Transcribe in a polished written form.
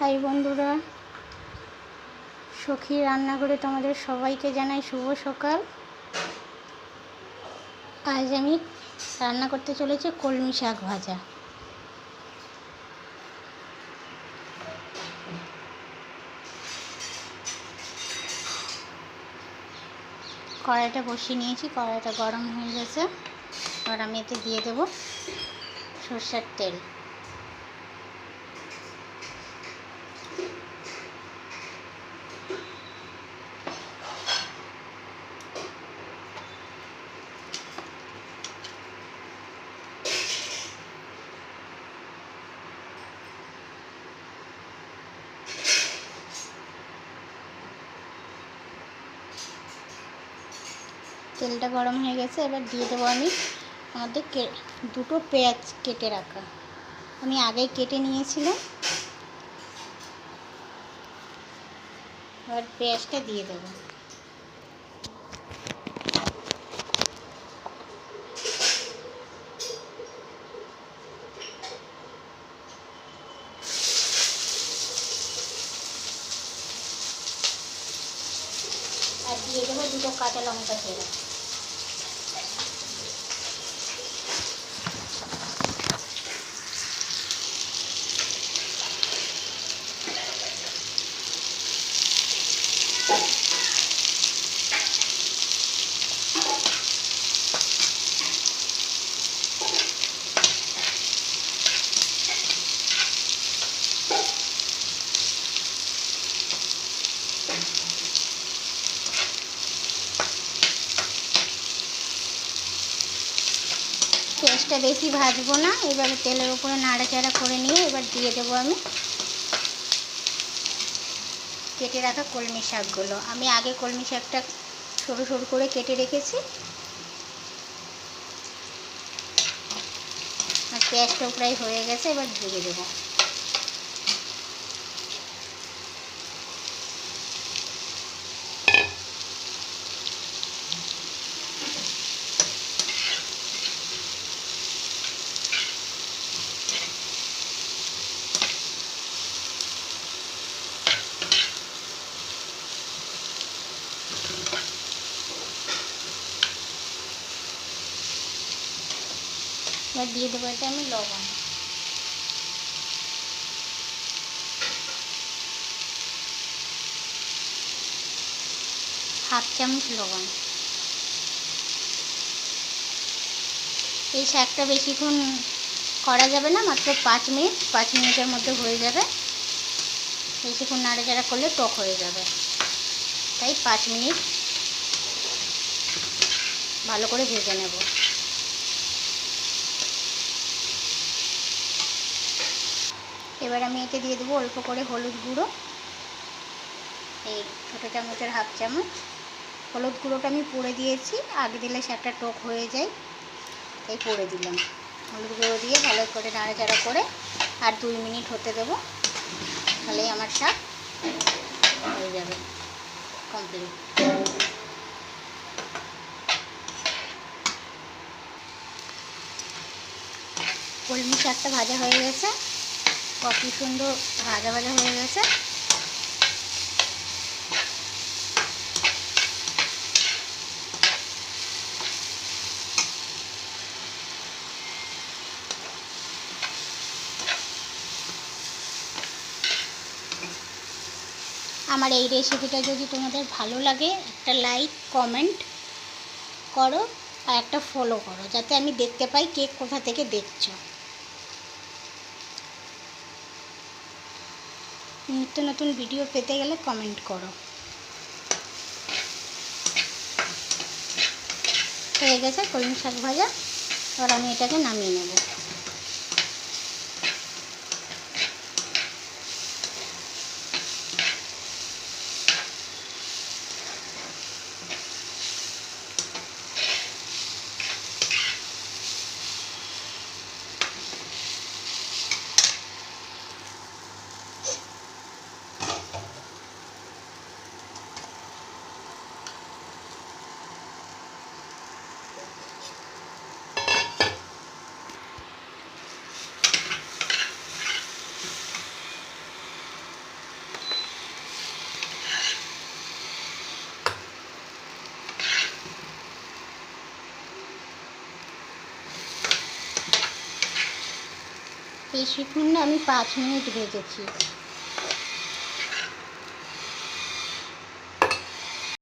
High বন্ধুরা, সখী রান্নাঘরে তোমাদের সবাইকে জানাই শুভ সকাল। আজ আমি রান্না করতে চলেছি কলমি শাক ভাজা। কড়াইটা বসিয়ে নিয়েছি, কড়াইটা গরম হয়ে গেছে। এবার আমি এতে দিয়ে দেবো সরষের তেল। তেলটা গরম হয়ে গেছে, এবার দিয়ে দেবো আমি আমাদের দুটো পেঁয়াজ কেটে রাখা। আমি আগেই কেটে নিয়েছিলাম। এবার পেঁয়াজটা দিয়ে দেবো। আর দিয়ে দেবো দুটো কাঁচা লঙ্কা চেরা। পেঁয়াজটা বেশি ভাজবো না, এবার তেলের উপরে নাড়াচাড়া করে নিয়ে এবার দিয়ে দেবো আমি কেটে রাখা কলমি শাকগুলো। আমি আগে কলমি শাকটা সরু সরু করে কেটে রেখেছি। আর পেঁয়াজটাও প্রায় হয়ে গেছে, এবার দিয়ে দেবো। এবার দিয়ে দেবো এটা আমি লবণ। হাফ চামচ লবণ। এই শাকটা বেশিক্ষণ করা যাবে না, মাত্র 5 মিনিট। 5 মিনিটের মধ্যে হয়ে যাবে। বেশিক্ষণ নাড়াচাড়া করলে টক হয়ে যাবে, তাই 5 মিনিট ভালো করে ভেজে নেব। এবার আমি এতে দিয়ে দেবো অল্প করে হলুদ গুঁড়ো, এই ছোটো চামচের হাফ চামচ। হলুদ গুঁড়োটা আমি পুড়ে দিয়েছি, আগে দিলে শাকটা টক হয়ে যায়, তাই পুড়ে দিলাম। হলুদ গুঁড়ো দিয়ে ভালো করে নাড়াচাড়া করে আর 2 মিনিট হতে দেবো, তাহলেই আমার শাক হয়ে যাবে কমপ্লিট। কলমি শাকটা ভাজা হয়ে গেছে, কত সুন্দর ভাজা ভাজা হয়ে গেছে। আমার এই রেসিপিটা যদি তোমাদের ভালো লাগে, একটা লাইক কমেন্ট করো আর একটা ফলো করো, যাতে আমি দেখতে পাই কে কোথা থেকে দেখছো। নিত্য নতুন ভিডিও পেতে গেলে কমেন্ট করো। হয়ে গেছে কলমি শাক ভাজা, এবার আমি এটাকে নামিয়ে নেব। বেশিক্ষণ না, আমি 5 মিনিট ভেজেছি।